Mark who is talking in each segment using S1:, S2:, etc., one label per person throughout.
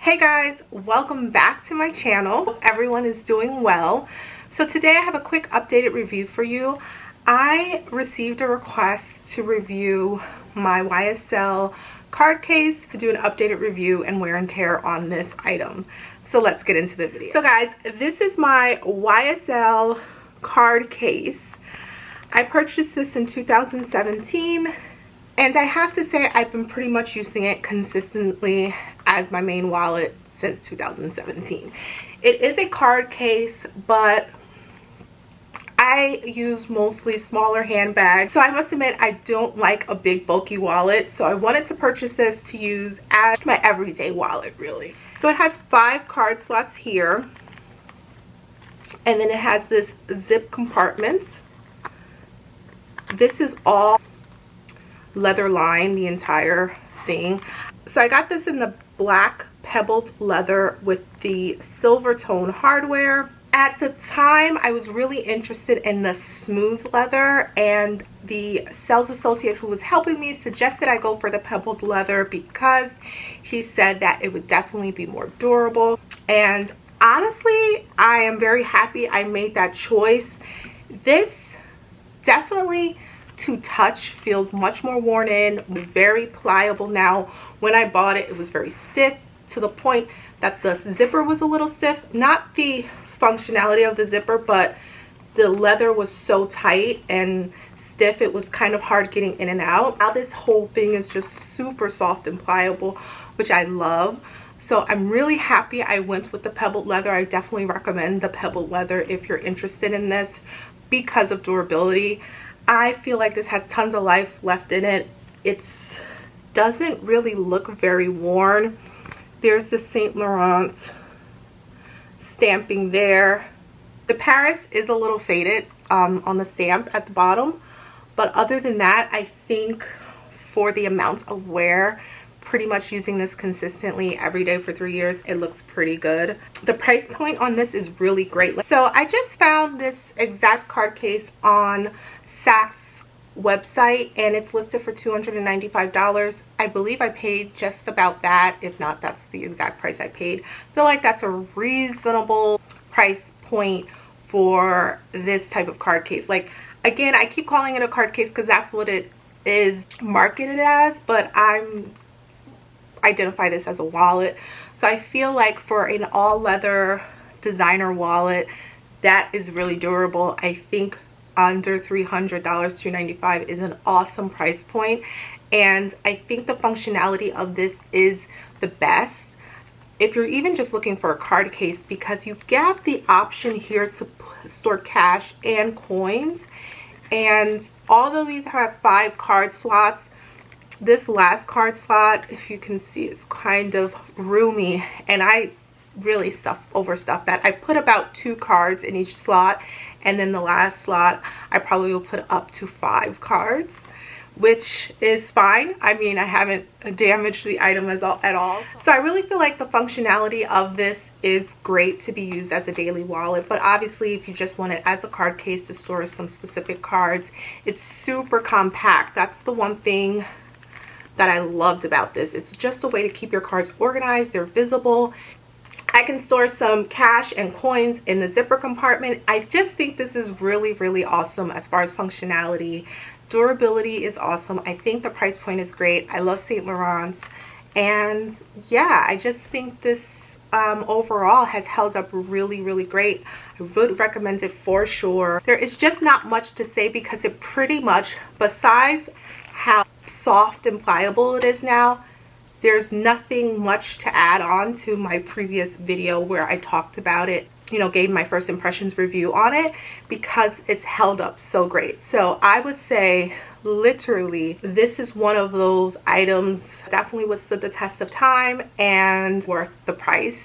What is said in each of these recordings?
S1: Hey guys, welcome back to my channel. Hope everyone is doing well. So today I have a quick updated review for you. I received a request to review my YSL card case, to do an updated review and wear and tear on this item. So let's get into the video. So guys, this is my YSL card case. I purchased this in 2017. And I have to say I've been pretty much using it consistently as my main wallet since 2017. It is a card case, but I use mostly smaller handbags. So I must admit I don't like a big bulky wallet. So I wanted to purchase this to use as my everyday wallet really. So it has 5 card slots here. And then it has this zip compartments. This is all leather line, the entire thing. So I got this in the black pebbled leather with the silver tone hardware. At the time I was really interested in the smooth leather, and the sales associate who was helping me suggested I go for the pebbled leather because he said that it would definitely be more durable. And honestly, I am very happy I made that choice. This definitely to touch feels much more worn in, very pliable now. When I bought it, it was very stiff to the point that the zipper was a little stiff. Not the functionality of the zipper, but the leather was so tight and stiff it was kind of hard getting in and out. Now this whole thing is just super soft and pliable, which I love. So I'm really happy I went with the pebbled leather. I definitely recommend the pebbled leather if you're interested in this because of durability. I feel like this has tons of life left in it. It doesn't really look very worn. There's the Saint Laurent stamping there. The Paris is a little faded on the stamp at the bottom, but other than that, I think for the amount of wear, pretty much using this consistently every day for 3 years, it looks pretty good. The price point on this is really great. So I just found this exact card case on Saks website and it's listed for $295. I believe I paid just about that. If not, that's the exact price I paid. I feel like that's a reasonable price point for this type of card case. Like, again, I keep calling it a card case because that's what it is marketed as, but I'm identify this as a wallet. So I feel like for an all leather designer wallet that is really durable, I think under $300, $295 is an awesome price point. And I think the functionality of this is the best if you're even just looking for a card case, because you get the option here to store cash and coins. And although these have 5 card slots, this last card slot, if you can see, is kind of roomy, and I really overstuffed that. I put about 2 cards in each slot, and then the last slot I probably will put up to 5 cards, which is fine. I mean, I haven't damaged the item at all. So I really feel like the functionality of this is great to be used as a daily wallet, but obviously if you just want it as a card case to store some specific cards, it's super compact. That's the one thing that I loved about this. It's just a way to keep your cards organized. They're visible. I can store some cash and coins in the zipper compartment. I just think this is really, really awesome as far as functionality. Durability is awesome. I think the price point is great. I love Saint Laurent's. And yeah, I just think this overall has held up really, really great. I would recommend it for sure. There is just not much to say because it pretty much, besides how soft and pliable it is now, there's nothing much to add on to my previous video where I talked about it, you know, gave my first impressions review on it, because it's held up so great. So I would say literally this is one of those items definitely withstood the test of time and worth the price.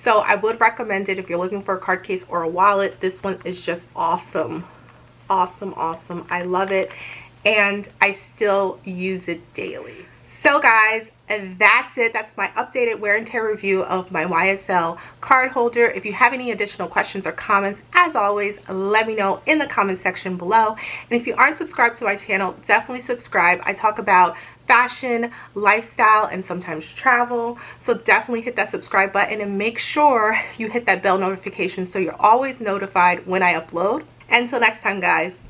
S1: So I would recommend it if you're looking for a card case or a wallet. This one is just awesome. Awesome. I love it. And I still use it daily. So guys, and that's it. That's my updated wear and tear review of my YSL card holder. If you have any additional questions or comments, as always, let me know in the comment section below. And if you aren't subscribed to my channel, definitely subscribe. I talk about fashion, lifestyle, and sometimes travel. So definitely hit that subscribe button and make sure you hit that bell notification so you're always notified when I upload. Until next time, guys.